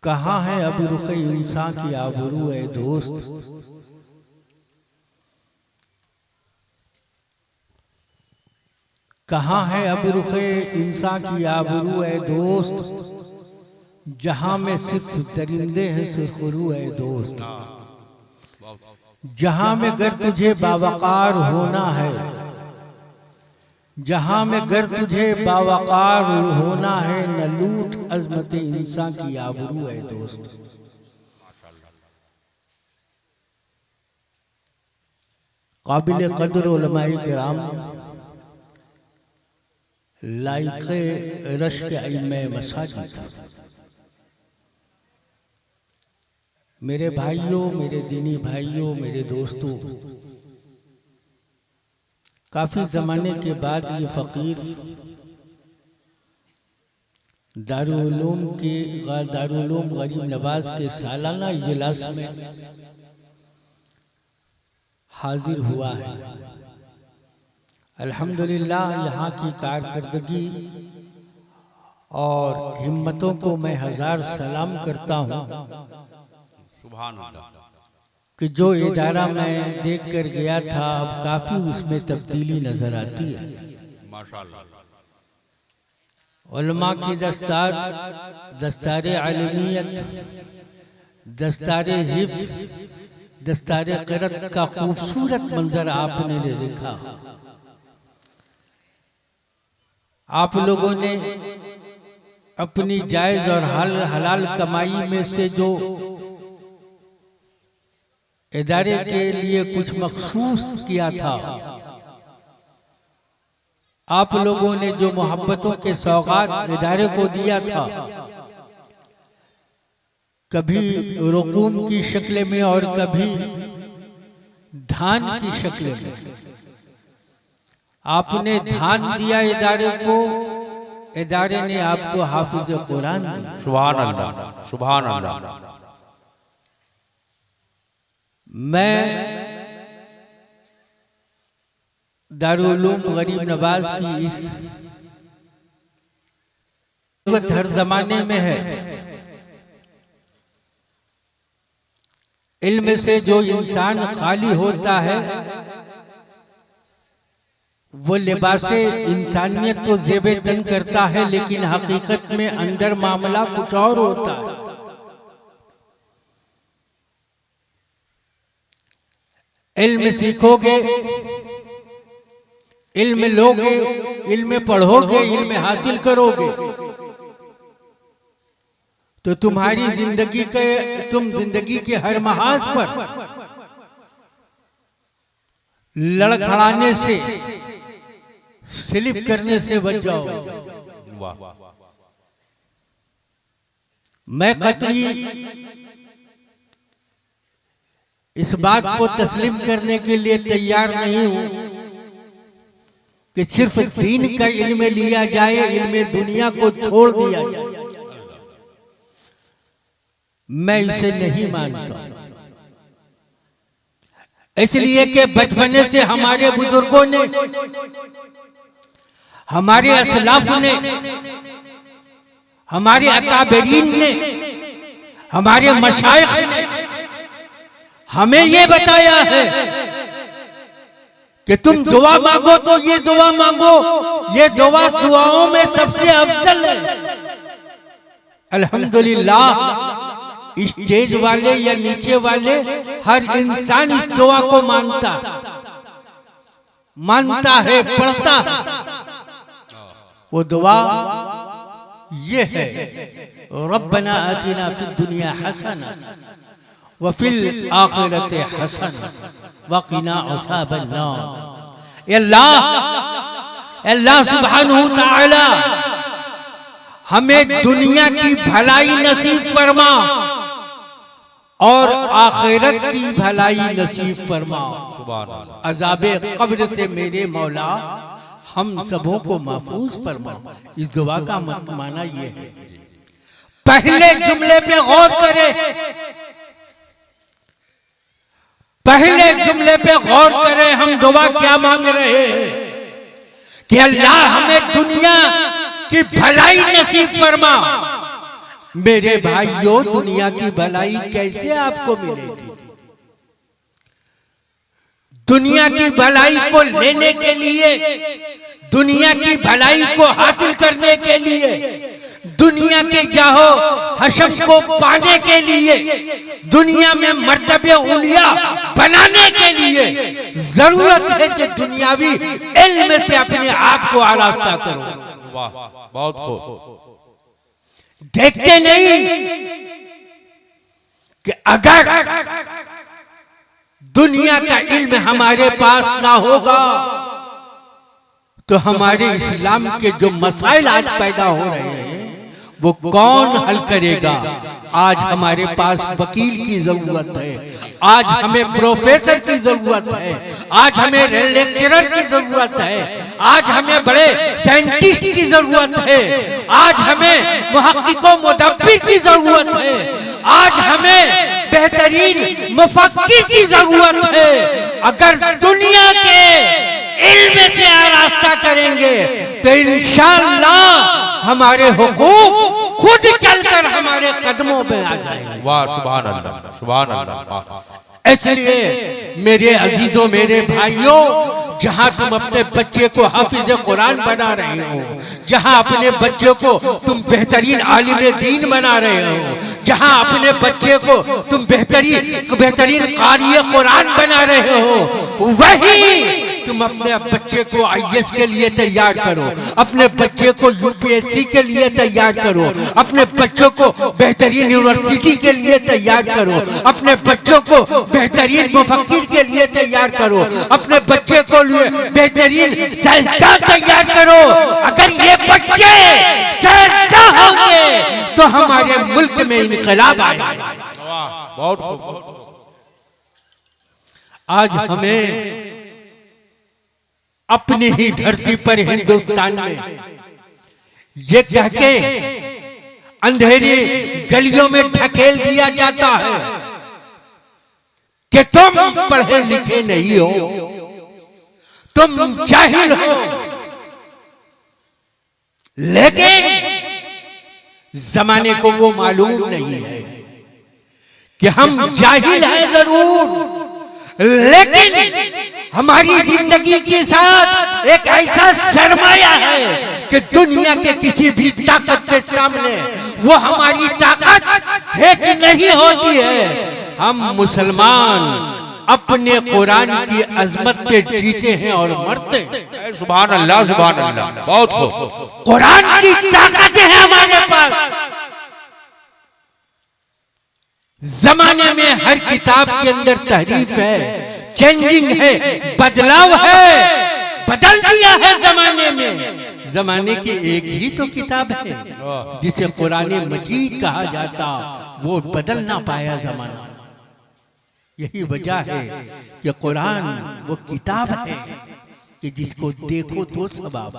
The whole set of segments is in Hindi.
कहाँ है अब रुखे इंसान की आबरू है दोस्त। कहाँ है अब रुखे इंसान की आबरू है दोस्त, जहां में सिर्फ दरिंदे हैं सुरखरू है दोस्त। जहां में गर तुझे बावकार होना है, जहां में गर तुझे बावकार होना है, न लूट अजमत इंसान की आबरू है दोस्त। काबिल कदर उलमाए किराम, लाइक़े रश्क इल्मे मसाजिद, मेरे भाइयों, मेरे दीनी भाइयों, मेरे दोस्तों, काफी जमाने के बाद ये फकीर दारुल उलूम गरीब नवाज के सालाना इजलास में हाजिर हुआ है। अल्हम्दुलिल्लाह यहाँ की कारकर्दगी और हिम्मतों को मैं हजार सलाम करता हूँ कि जो इदारा मैं देख कर गया था अब काफी उसमें तब्दीली नजर आती है। माशाअल्लाह। उलमा की दस्तार, दस्तारे आलमियत, दस्तारे हिफ्ज़, दस्तारे क़िरात का खूबसूरत मंजर आपने देखा। आप लोगों ने अपनी जायज और हलाल कमाई में से जो इदारे के लिए कुछ मखसूस किया था, आप लोगों ने जो मोहब्बतों के सौगात इदारे को दिया था, कभी रुकूम की शक्ल में और कभी धान की शक्ल में, आपने धान दिया इदारे को, इदारे ने आपको हाफिज कुरान दिया। सुभान अल्लाह, सुभान अल्लाह। मैं दारुल उलूम गरीब नवाज की इस हर जमाने में है। इल्म से जो इंसान खाली होता है वो लिबासे इंसानियत तो ज़ेबे तन करता है, लेकिन हकीकत में अंदर मामला कुछ और होता है। इल्म सीखोगे, इल्म लोगे, इल्म पढ़ोगे, इल्म हासिल करोगे तो तुम्हारी जिंदगी के, तुम जिंदगी के हर महाज पर लड़खड़ाने से, स्लिप करने से बच जाओगे। मैं कतई इस बात को तस्लीम करने के लिए तैयार नहीं हूं कि सिर्फ दीन का इल्म लिया जाए, इल्म दुनिया को छोड़ दिया जाए। मैं इसे नहीं मानता, इसलिए कि बचपने से हमारे बुजुर्गों ने, हमारे असलाफ ने, हमारे अकाबरीन ने, हमारे मशाइख ने हमें ये बताया है कि तुम दुआ मांगो तो ये दुआ मांगो, ये दुआ दुआओं में सबसे अफजल है। अल्हम्दुलिल्लाह स्टेज वाले या नीचे वाले हर इंसान इस दुआ को मानता है, पढ़ता है। वो दुआ ये है, रब्बना आतिना फिद दुनिया हसना वफिल आखिरत हसना वक़िना अज़ाबन नार। अल्लाह सुब्हानहू तआला हमें दुनिया की भलाई नसीब फरमा और आखिरत की भलाई नसीब फरमा। अज़ाबे कब्र से मेरे मौला हम सबों को महफूज फरमा। इस दुआ का माना ये है। पहले जुमले पे गौर करें, पहले जुमले पे गौर करें, हम दुआ क्या मांग रहे हैं कि अल्लाह हमें दुनिया की भलाई नसीब फरमा, मेरे भाइयों, दुनिया की भलाई कैसे आपको मिलेगी? दुनिया की भलाई को लेने के लिए, दुनिया की भलाई को हासिल करने के लिए, दुनिया के जाहो हशम को पाने के लिए, दुनिया में मर्तबे उलिया बनाने के लिए जरूरत है कि दुनियावी इल्म से अपने आप को आरास्ता करो। वाह, बहुत खूब। देखते नहीं कि अगर दुनिया का इल्म हमारे पास ना होगा तो हमारे इस्लाम के जो मसाइल आज पैदा हो रहे हैं वो कौन हल करेगा? आज हमारे पास वकील की जरूरत है, आज हमें प्रोफेसर की जरूरत है, आज हमें लेक्चरर की जरूरत है, आज हमें बड़े साइंटिस्ट की जरूरत है, आज हमें मुहक्किको मुदब्बिर की जरूरत है, आज हमें बेहतरीन मुफक्किर की जरूरत है। अगर दुनिया के इल्म से आरास्ता करेंगे तो इंशाअल्लाह हमारे हुकूक खुद चलकर हमारे कदमों में आ जाएंगे। वाह, सुभान अल्लाह, सुभान अल्लाह। इसलिए मेरे अजीजों, मेरे भाइयों, जहां तुम अपने बच्चे को हाफिज कुरान बना रहे हो, जहां अपने बच्चे को तुम बेहतरीन आलिम दीन बना रहे हो, जहां अपने बच्चे को तुम बेहतरीन कारी कुरान बना रहे हो, वही तुम अपने बच्चे को आईएएस के लिए तैयार करो, अपने बच्चे को यूपीएससी के लिए तैयार करो, अपने बच्चों को बेहतरीन यूनिवर्सिटी के लिए तैयार करो, अपने बच्चों को बेहतरीन मुफक्किर के लिए तैयार करो, अपने बच्चे को बेहतरीन साइंसदान तैयार करो। अगर ये बच्चे साइंसदान होंगे तो हमारे मुल्क में इनकलाब आएगा। बहुत खूब। आज हमें अपनी ही धरती पर हिंदुस्तान में ये कह के अंधेरी गलियों में ढकेल दिया जाता है कि तुम पढ़े लिखे नहीं हो, तुम जाहिल हो। लेकिन जमाने को वो मालूम नहीं है कि हम जाहिल हैं जरूर, लेकिन हमारी जिंदगी के साथ एक ऐसा सरमाया है कि दुनिया के किसी भी ताकत के सामने वो हमारी ताकत है कि नहीं होती है। हम मुसलमान अपने कुरान की अजमत पे जीते हैं और मरते हैं। सुभान अल्लाह, सुभान अल्लाह, बहुत खूब। कुरान की ताकत है हमारे पास। जमाने में हर किताब के अंदर तहरीफ है, चेंजिंग है, बदलाव है, बदल दिया है जमाने में। जमाने की एक ही तो किताब है जिसे कुरान मजीद कहा जाता, वो बदल ना पाया जमाना। यही वजह है कि कुरान वो किताब है कि जिसको देखो तो सवाब,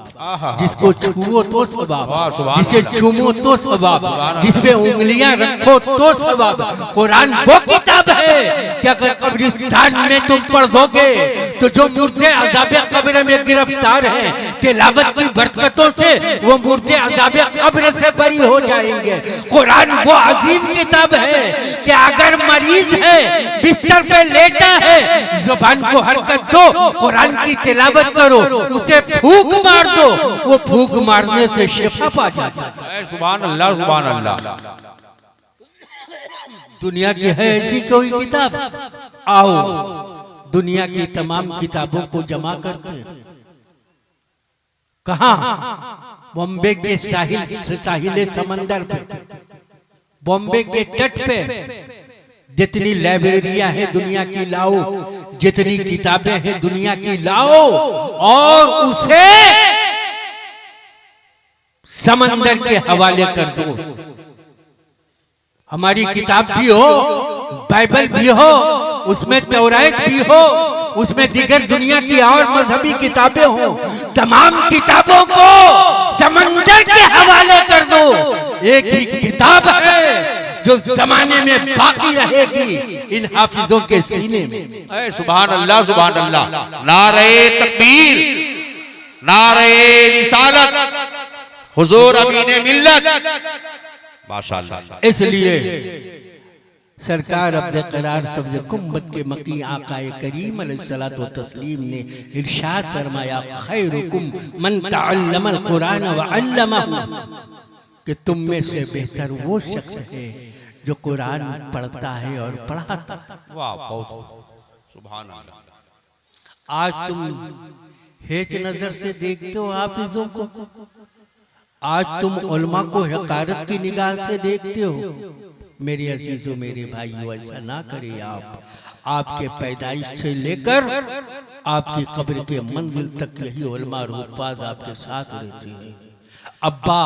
जिसको छुओ तो सवाब, जिसे चूमो तो सवाब, जिसपे उंगलियां रखो तो सवाब। कुरान वो किताब है कि अगर कब्रिस्तान में तुम पढ़ दोगे तो जो मुर्दे अज़ाबे कब्र में गिरफ्तार हैं, तिलावत की बरकतों से वो मुर्दे अज़ाबे कब्र से बरी हो जाएंगे। कुरान वो अजीम किताब है कि अगर मरीज है, बिस्तर पे लेटा है, जुबान को हरकत दो, कुरान की तिलावत करो, उसे फूंक मार दो, वो फूंक मारने से शिफा पा जाता है। सुभान अल्लाह, सुभान अल्लाह। दुनिया की है ऐसी कोई किताब? आओ दुनिया की तमाम किताबों को जमा करते हैं। कहां? बॉम्बे के साहिल समंदर पे, बॉम्बे के तट पे जितनी लाइब्रेरियां हैं दुनिया की लाओ, जितनी किताबें हैं दुनिया की लाओ और उसे समंदर के हवाले कर दो। हमारी किताब भी हो, बाइबल भी हो, उसमें तौरात भी हो, उसमें दीगर दुनिया की और मजहबी किताबें हो, तमाम किताबों को समंदर के हवाले कर दो। एक ही किताब है जो जमाने में बाकी रहेगी इन हाफिजों के सीने में। सुभान अल्लाह, सुभान अल्लाह। नारे तकबीर, नारे रिसालत, हुजूर अमीन मिल्लत माशाअल्लाह। इसलिए सरकार अपने करार सब्ज़ कुम्मत के मकी आकाए करीम अलैहिस्सलातु व तस्लीम ने इरशाद फरमाया, खैरुकुम मन तअल्लमल कुरान व अल्लमहु, कि तुम में से बेहतर वो शख्स है जो कुरान पढ़ता है और पढ़ाता है। वाह, बहुत सुभान अल्लाह। आज तुम हेच नजर से देखते हो हाफिजों को, आज तुम उलमा को हकारत की निगाह से देखते हो। मेरे अजीजों, मेरे भाइयों, ऐसा ना करें आप। आपके पैदाइश से लेकर आपकी कब्र के मंजिल तक यही उलमा और हुफ्फाज आपके साथ रहते हैं। अब्बा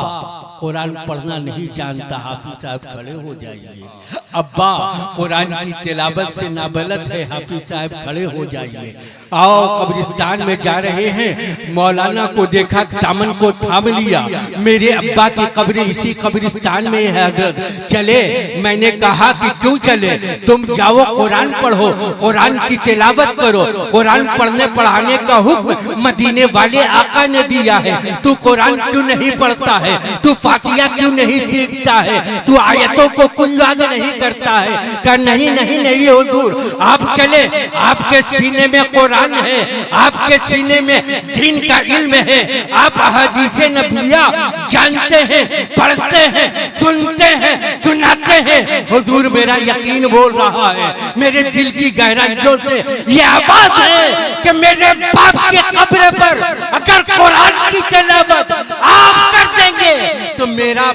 कुरान पढ़ना नहीं जानता, हाफिज साहब खड़े हो जाइए। अब्बा कुरान की तिलावत से नाबलद है, हाफिज साहब खड़े हो जाइए। आओ, कब्रिस्तान में जा रहे हैं, मौलाना को देखा, दामन को थाम लिया। मेरे अब्बा की कब्र इसी कब्रिस्तान में है हजरत, चले। मैंने कहा कि क्यों चले, तुम जाओ कुरान पढ़ो, कुरान की तिलावत करो। कुरान पढ़ने पढ़ाने का हुक्म मदीने वाले आका ने दिया है। तू कुरान क्यों नहीं पढ़ता है, तू फातिहा क्यों नहीं सीखता है, तू आयतों को कुंजाद नहीं करता है। कहा नहीं नहीं नहीं हुजूर, आप चले, आपके सीने में कुरान है, आपके सीने में दीन का इल्म है, आप अहादीस नबविया जानते हैं, पढ़ते हैं, सुनते हैं, सुनाते हैं। हुजूर मेरा यकीन बोल रहा है, मेरे दिल की गहराइयों से ये आवाज है कि मेरे बाप के कब्र पर अगर कुरान की तिलावत आप कर देंगे तो मेरा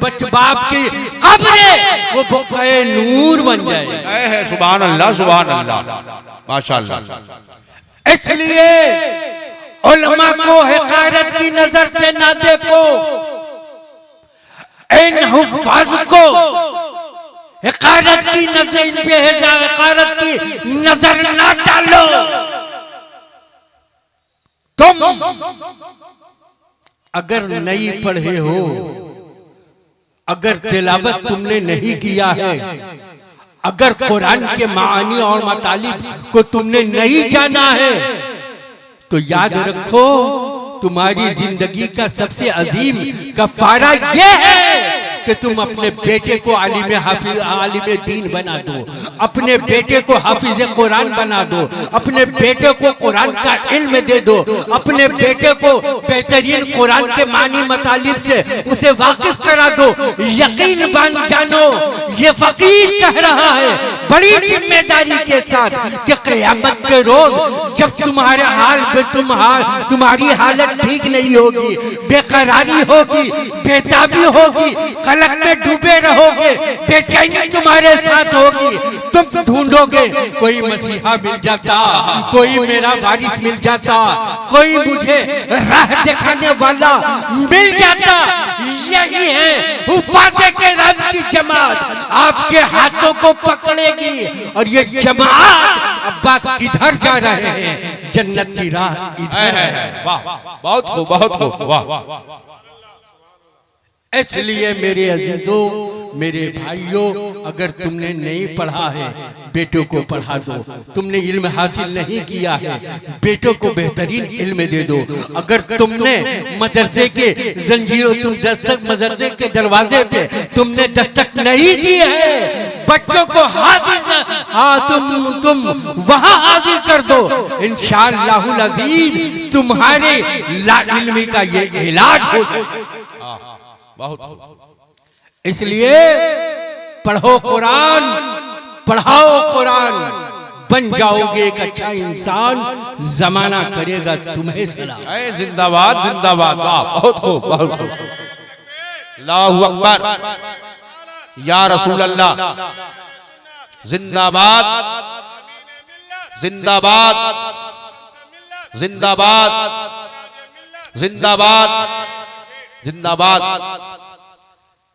बच बाप की कब्र वो बुक़े नूर बन जाएगी। सुभान अल्लाह, सुभान अल्लाह, माशाअल्लाह। इसलिए उलमा को हकारत की नजर से ना देखो, इन हुफ्फाज को हकारत की नजर, इन पे हकारत की नजर ना डालो। तुम अगर नहीं पढ़े हो, अगर तिलावत तुमने नहीं किया है, अगर कुरान के मानी और मतालिब को तुमने नहीं जाना है, तो याद रखो तुम्हारी जिंदगी का सबसे अजीम कफारा यह है कि तुम अपने बेटे को आलिम दीन बना दो, अपने बेटे को हाफिज कुरान बना दो, अपने बेटे को कुरान का इल्म दे दो, अपने बेटे को बेहतरीन कुरान के मानी मतालिब से उसे वाकिफ करा दो। यकीन बन जानो, ये फकीर कह रहा है बड़ी जिम्मेदारी के साथ कि क़यामत के रोज जब तुम्हारे तुम्हारी हालत ठीक नहीं होगी, बेकरारी होगी, बेताबी होगी, कलक में डूबे रहोगे, बेचैनी तुम्हारे साथ होगी, तुम ढूंढोगे कोई मसीहा मिल जाता, कोई मेरा वारिस मिल जाता, कोई मुझे राह दिखाने वाला मिल जाता। यही है हुफ्फाज़े किराम की जमात आपके हाथों को पकड़ेगी और ये जमात अब्बा किधर जा रहे हैं, जन्नत की राह इधर है। वाह, बहुत खूब, बहुत खूब, वाह। इसलिए मेरे अजीजों, मेरे भाइयों, अगर तुमने नहीं पढ़ा है बेटों को पढ़ा दो, तुमने इल्म हासिल नहीं किया है बेटों को बेहतरीन इल्म दे दो। अगर तुमने मदरसे के जंजीरों, तुम दस्तक मदरसे के दरवाजे पे तुमने दस्तक नहीं दी है, बच्चों को हाजिर तुम वहां हाजिर कर दो, इंशाअल्लाहुल अजीज तुम्हारे लाइल्मी का ये इलाज हो जाएगा। बहुत। इसलिए पढ़ो कुरान, पढ़ाओ कुरान, बन जाओगे एक अच्छा इंसान, जमाना करेगा तुम्हें सलाम। जिंदाबाद, जिंदाबाद, वाह, बहुत खूब, बहुत खूब। अल्लाहु अकबर, या रसूल अल्लाह, जिंदाबाद, जिंदाबाद, जिंदाबाद, जिंदाबाद, जिंदाबाद।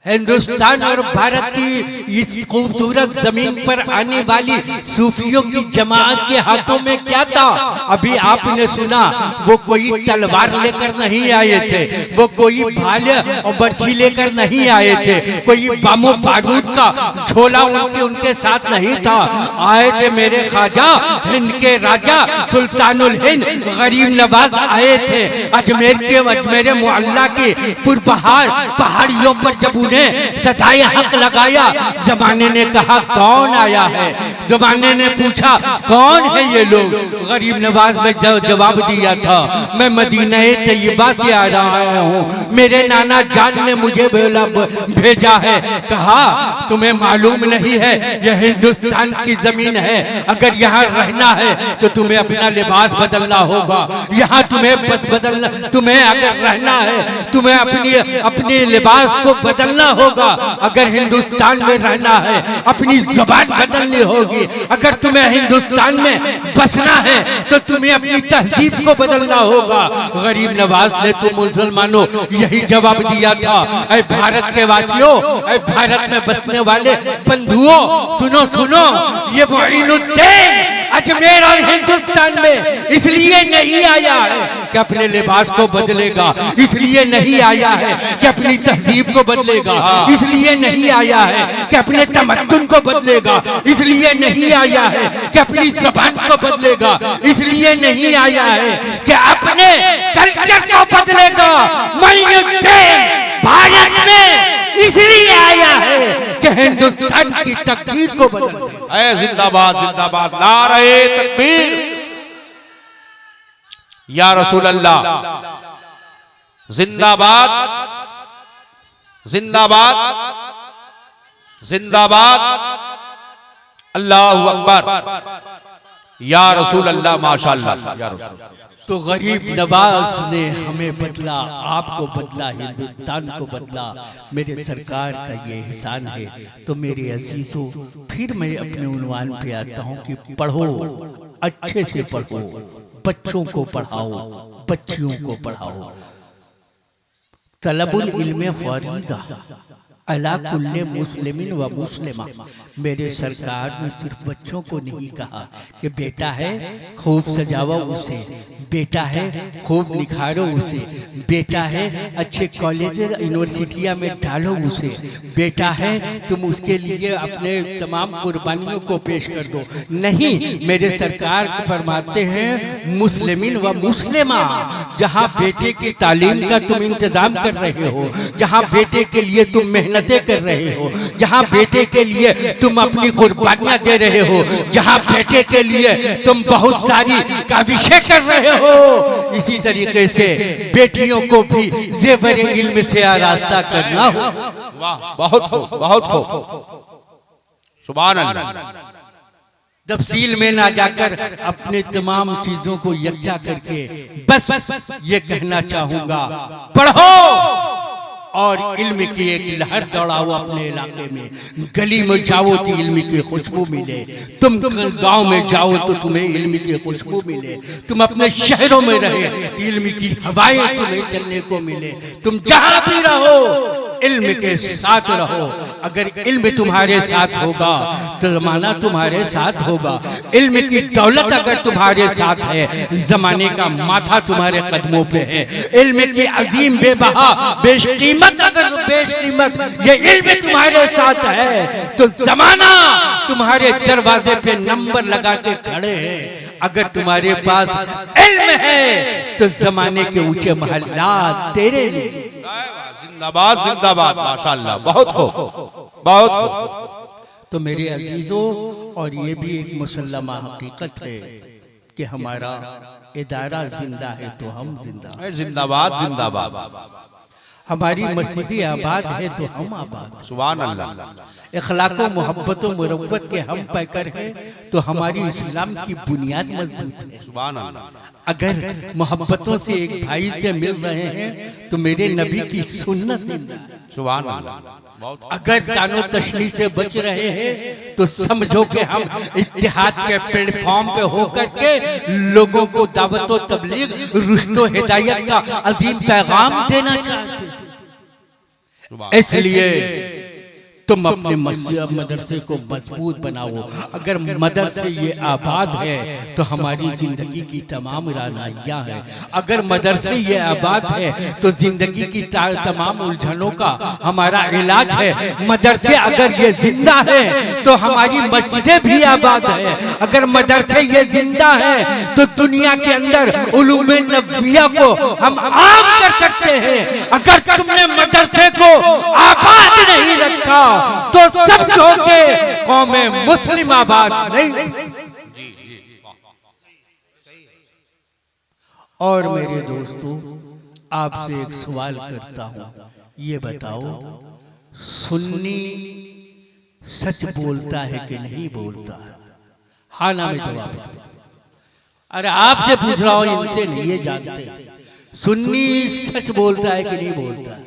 हिंदुस्तान और भारत की इस खूबसूरत जमीन पर आने वाली सूफियों की जमात के हाथों में क्या था? अभी आपने सुना, वो कोई तलवार लेकर नहीं आए थे, वो कोई भाले और बर्छी लेकर नहीं आए थे, कोई बमो बारूद का झोला उनके साथ नहीं था। आए थे मेरे ख्वाजा, हिंद के राजा सुल्तानुल हिंद गरीब नवाज आए थे। अजमेर मुअल्ला के पुरबहार पहाड़ियों पर जब उन्हें सदाए हक लगाया। जमाने ने कहा कौन आया है, जमाने ने पूछा कौन है ये लोग। गरीब नवाज में जवाब दिया था मैं मदीना तैयबा से आ रहा हूँ, मेरे नाना जान ने मुझे भेजा है। कहा तुम्हें मालूम नहीं है यह हिंदुस्तान की जमीन है, अगर यहाँ रहना है तो तुम्हें अपना लिबास बदलना होगा। यहाँ तुम्हें बस बदलना, तुम्हें अगर रहना है तुम्हें अपने लिबास को बदलना होगा। अगर हिंदुस्तान में रहना है अपनी जुबान बदलनी होगी। अगर तुम्हें हिंदुस्तान में बसना है तो तुम्हें अपनी तहजीब को बदलना होगा। गरीब नवाज ने तो मुसलमानों यही जवाब दिया था। ऐ भारत के वासियों, ऐ भारत में बसने वाले बंधुओं, सुनो सुनो, ये मोइनुद्दीन अजमेर और हिंदुस्तान में इसलिए नहीं आया है कि अपने लिबास को बदलेगा, इसलिए नहीं आया है कि अपनी तहजीब को बदलेगा, इसलिए नहीं आया है कि अपने तमद्दुन को बदलेगा, इसलिए नहीं आया है कि अपनी ज़बान को बदलेगा, इसलिए नहीं आया है कि अपने कल्चर को बदलेगा। मोइनुद्दीन भारत में इसलिए आया है कि हिंदुस्तान की तकदीर को बदल। जिंदाबाद जिंदाबाद, नारे तकबीर, या रसूल अल्लाह, जिंदाबाद जिंदाबाद जिंदाबाद, अल्लाहु अकबर, या रसूल अल्लाह, माशाअल्लाह, या रसूल। तो गरीब नवाज ने हमें बदला, आपको बदला, हिंदुस्तान को बदला। मेरे सरकार का ये एहसान है। तो मेरे अजीजों, फिर मैं अपने उन्वान पे आता हूँ कि पढ़ो, अच्छे से पढ़ो, बच्चों को पढ़ाओ, बच्चियों को पढ़ाओ। तलबुल इल्म फरीदा अला कुल्ले मुस्लिमिन व मुस्लिमा। मेरे सरकार ने सिर्फ बच्चों को नहीं कहा कि बेटा है खूब सजाओ उसे, बेटा है खूब निखारो उसे, बेटा है अच्छे कॉलेज यूनिवर्सिटियां में डालो उसे, बेटा है तुम उसके लिए अपने तमाम कुर्बानियों को पेश कर दो। नहीं, मेरे सरकार फरमाते हैं मुस्लिमिन व मुस्लिमा। जहाँ बेटे की तालीम का तुम इंतजाम कर रहे हो, जहाँ बेटे के लिए तुम मेहनतें कर रहे हो, जहाँ बेटे के लिए तुम अपनी कुर्बानियां दे रहे हो, जहाँ बेटे के लिए तुम बहुत सारी काविशें कर रहे हो, इसी तरीके से बेटियों को भी ज़ेवर इल्म से आरास्ता करना हो। वाह, बहुत खूब, बहुत खूब, सुभान अल्लाह। तफसील में ना जाकर अपने तमाम चीजों को यकजा करके बस ये कहना चाहूंगा, पढ़ो और इल्म की एक लहर दौड़ाओ अपने इलाके में। गली में जाओ तो इल्म की खुशबू मिले, तुम गांव में जाओ तो तुम्हें इल्म की खुशबू मिले, तुम अपने शहरों में रहे तो इल्म की हवाएं तुम्हें चलने को मिले। तुम जहां भी रहो इल्म के साथ रहो। अगर इल्म तुम्हारे साथ होगा तो जमाना तुम्हारे साथ होगा। इल्म की दौलत अगर तुम्हारे साथ है, जमाने का माथा तुम्हारे कदमों पे है। इल्म की अजीम बेबहा बेशकीमत, अगर बेशकीमत ये इल्म तुम्हारे साथ है तो जमाना तुम्हारे दरवाजे पे नंबर लगा के खड़े हैं। अगर तुम्हारे पास इल्म है तो जमाने के ऊंचे महल्लात तेरे लिए। जिंदाबाद जिंदाबाद, माशाअल्लाह, बहुत खूब, बहुत खूब। तो मेरे अजीजों, और ये भी एक मुसल्लमा हकीकत है कि हमारा इदारा जिंदा है तो हम जिंदा हैं। जिंदाबाद जिंदाबाद। हमारी मस्जिदें आबाद है तो हम आबाद। सुभान अल्लाह। इखलाको मोहब्बत मुरव्वत के हम पैकर है तो हमारी इस्लाम की बुनियाद मजबूत है। सुभान अल्लाह। अगर मोहब्बतों से एक भाई से मिल रहे हैं तो मेरे नबी की सुन्नत जिंदा है। सुभान अल्लाह। अगर तानो तशनी से बच रहे हैं तो समझो कि हम इत्तेहाद के प्लेटफॉर्म पे होकर के लोगों को दावत व तबलीग, रुश्द व हिदायत का अजीम पैगाम देना चाहते हैं। इसलिए तुम अपने मदरसे को मजबूत बनाओ। अगर मदरसे ये आबाद है तो हमारी जिंदगी की तमाम रानाइयाँ हैं। अगर मदरसे ये आबाद है तो जिंदगी की तमाम उलझनों का हमारा इलाज है। मदरसे अगर ये जिंदा है तो हमारी मस्जिदें भी आबाद है। अगर मदरसे ये जिंदा है तो दुनिया के अंदर उलूम नबविया को हम आम कर सकते हैं। अगर तुमने मदरसे को आबाद नहीं रखा तो समझो के कौम मुस्लिम आबाद नहीं। और मेरे दोस्तों, आपसे एक सवाल करता हूं, ये बताओ सुन्नी सच बोलता है कि नहीं बोलता है? हाँ ना में जवाब दो। अरे आपसे पूछ रहा हूं, इनसे नहीं, ये जानते हैं सुन्नी सच बोलता है कि नहीं बोलता है?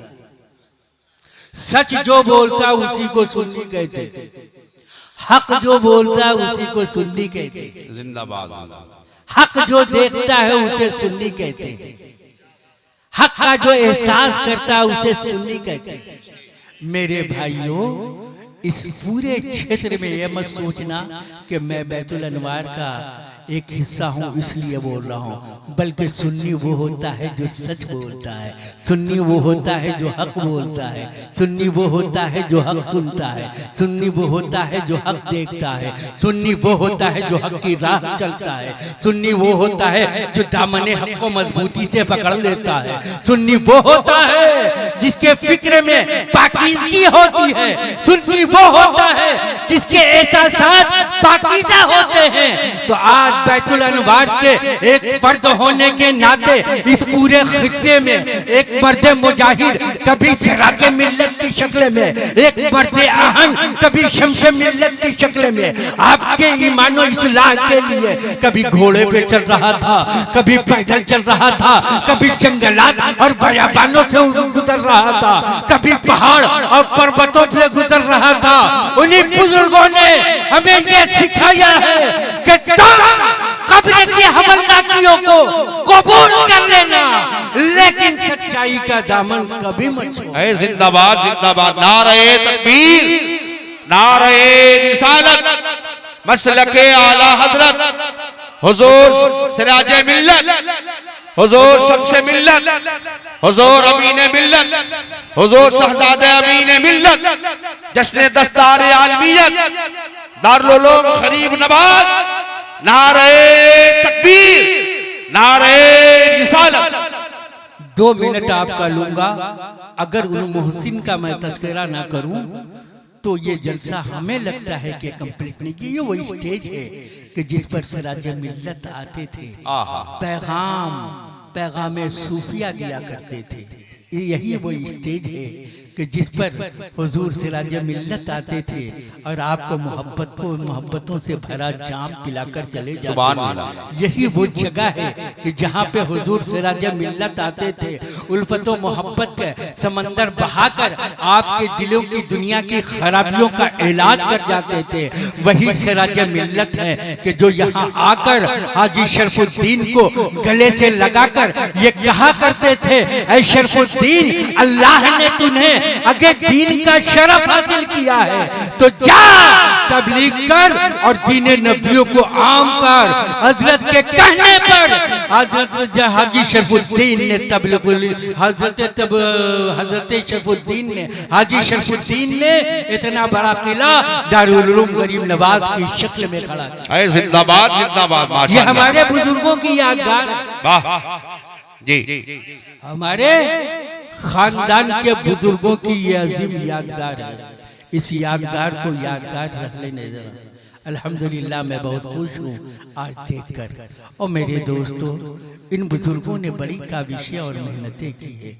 सच जो बोलता है उसी को सुन्नी कहते, हक जो बोलता है उसी को सुन्नी कहते, जिंदाबाद। हक जो देखता है उसे सुन्नी कहते हैं, हक का जो एहसास करता है उसे सुन्नी कहते हैं। मेरे भाइयों, इस पूरे क्षेत्र में यह मत सोचना कि मैं बैतुल अनवार का एक हिस्सा हूं इसलिए बोल रहा हूं, बल्कि सुन्नी वो होता है जो सच बोलता है, सुन्नी वो होता है जो हक बोलता है, सुन्नी वो होता है जो हक सुनता है, सुन्नी वो होता है जो हक देखता है, सुन्नी वो होता है जो हक की राह चलता है, सुन्नी वो होता है जो दामने हक को मजबूती से पकड़ लेता है, सुन्नी वो होता है जिसके फिक्र में पाकीज़गी होती है, सुन्नी वो होता है जिसके एहसासात पाकीज़ा होते हैं। तो आज बैतुल अनवार के एक फर्द होने के नाते इस पूरे खित्ते में एक मर्द मुजाहिद, कभी सिराज मिल्लत की शक्ल में, एक मर्द आहन, कभी शम्स मिल्लत की शक्ल में आपके ईमान और इस्लाह के लिए कभी घोड़े पे चल रहा था, कभी पैदल चल रहा था, कभी जंगलात और बयाबानों से गुजर रहा था, कभी पहाड़ और पर्वतों से गुजर रहा था। उन्हीं बुजुर्गों ने हमें ये सिखाया है कि तुम कब्र के हवलदारियों को कबूल कर लेना, लेकिन सच्चाई का दामन कभी मत छोड़ो। जिंदाबाद जिंदाबाद। नारे तकबीर, नारे रिसालत, मसलके आला हजरत हुजूर सिराजे मिल्लत, हुजूर शम्से मिल्लत, हुजूर अमीने मिल्लत, हुजूर शहजादे अमीने मिल्लत, जश्न दस्तारे आलमियत, दारुल उलूम खरीब नवाज, नारे तकबीर, नारे रिसालत। 2 मिनट आपका लूंगा। अगर उन मोहसिन का मैं तस्करा ना करूं तो ये जलसा हमें लगता है कि कंप्लीट नहीं की। ये वो स्टेज है कि जिस पर सिराज मिल्लत आते थे, पैगाम सूफिया दिया करते थे। यही वो स्टेज है कि जिस पर हुजूर सिराज मिल्लत आते थे और आपको मोहब्बतों से भरा जाम पिलाकर चले जाते। यही वो जगह है कि जहाँ पे हुजूर सिराज मिल्लत आते थे, उल्फतों मोहब्बत के समंदर बहाकर आपके दिलों की दुनिया की खराबियों का इलाज कर जाते थे। वही सिराज मिल्लत है कि जो यहाँ आकर हाजी शरफुद्दीन को गले से लगाकर ये कहा करते थे, ऐ शरफुद्दीन, अल्लाह ने तुम्हें अगर दीन का शरफ हासिल किया है तो जा तबलीग कर और दीन नबियों को आम कर। हजरत के कहने पर हजरत हाजी शरफुद्दीन ने हजरत शरफुद्दीन ने हाजी शरफुद्दीन ने इतना बड़ा किला दारुल उलूम गरीब नवाज की शक्ल में खड़ा किया। जिंदाबाद जिंदाबाद। ये हमारे बुजुर्गों की यादगार जी, हमारे खानदान के बुजुर्गों की ये अजीम यादगार है। इस यादगार को यादगार रख लेने जरा। अल्हम्दुलिल्लाह मैं बहुत खुश हूँ आज देखकर। और मेरे दोस्तों, इन बुजुर्गों ने बड़ी काबिशें और मेहनतें की है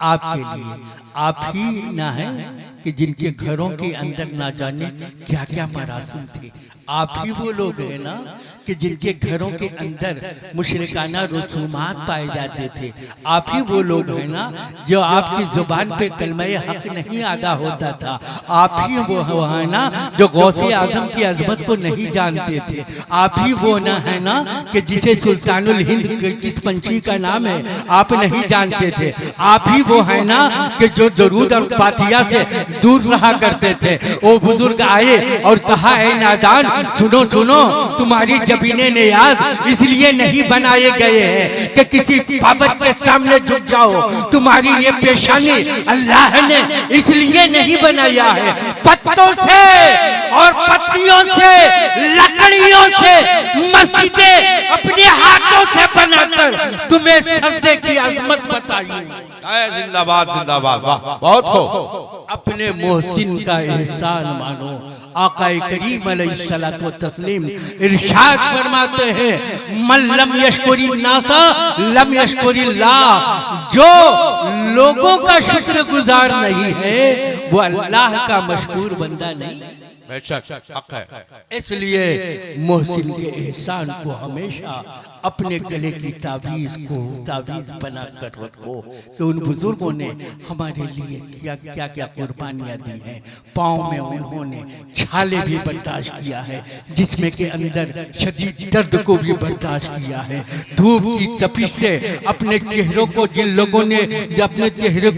आपके लिए। आप ही ना है कि जिनके घरों के अंदर ना जाने क्या क्या मरासिम थे। आप ही वो लोग हैं ना कि जिनके घरों के अंदर मुशरिकाना रसूमात पाए जाते थे। आप ही वो लोग हैं ना जो आपकी जुबान पे कलमे हक नहीं अदा होता था। आप ही वो है ना जो गौसे आजम की अजमत को नहीं जानते थे। आप ही वो ना है ना कि जिसे सुल्तानुल हिंद किस पंछी का नाम है आप नहीं जानते थे। आप ही वो है ना कि जो दरूद और फातिहा से दूर रहा करते थे। वो बुजुर्ग आए और कहा, है नादान, सुनो सुनो, तुम्हारी जबीने नियाज इसलिए नहीं बनाए गए हैं कि किसी पाबंद के सामने झुक जाओ। तुम्हारी ये पेशानी अल्लाह ने इसलिए नहीं बनाया है। पत्तों से और पत्तियों से, लकड़ियों से मस्जिदें अपने हाथों से बनाकर तुम्हें सजदे की अजमत बताई। जिंदाबाद जिंदाबाद। वाह, बहुत खूब। अपने मोहसिन का एहसान मानो। आकाए करीम अलैहिस्सलातु तस्लीम इरशाद फरमाते हैं, मन लम यशकुरी नासा लम यशकुरिल्लाह। जो लोगों का शुक्रगुजार नहीं है वो अल्लाह का मशकूर बंदा नहीं। इसलिए मोहसिन के एहसान को हमेशा अपने गले की तावीज बना कर रखो कि उन बुजुर्गों ने हमारे लिए क्या क्या कुर्बानियां दी हैं। पाँव में उन्होंने छाले भी बर्दाश्त किया है, जिसमें के अंदर शदीद दर्द को भी बर्दाश्त किया है। धूप की तपिश से अपने चेहरों को जिन लोगों ने अपने चेहरे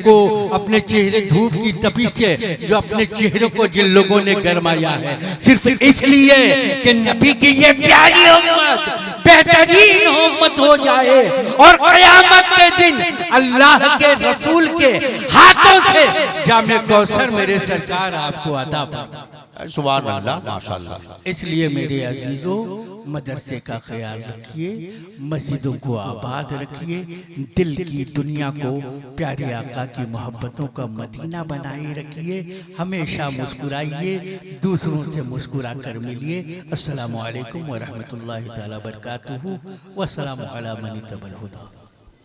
धूप की तपिश से जो अपने चेहरों को जिन लोगों ने गरमाया है, सिर्फ इसलिए कि नबी की ये प्यारी उम्मत बेहतरीन उम्मत हो जाए और क़यामत के दिन अल्लाह के रसूल के हाथों से जामे कौसर मेरे सरकार आपको अता फरमाए। सुभान अल्लाह, माशाअल्लाह। इसलिए मेरे अजीजों, मदरसे का ख्याल रखिए, मस्जिदों को आबाद रखिए, दिल की दुनिया को प्यारे आका की मोहब्बतों का मदीना बनाए रखिए। हमेशा मुस्कुराइए, दूसरों से मुस्कुरा कर मिलिए। अस्सलामु अलैकुम व रहमतुल्लाहि तआला व बरकातुहू। वस्सलामु अला मन इत्तबअल हुदा।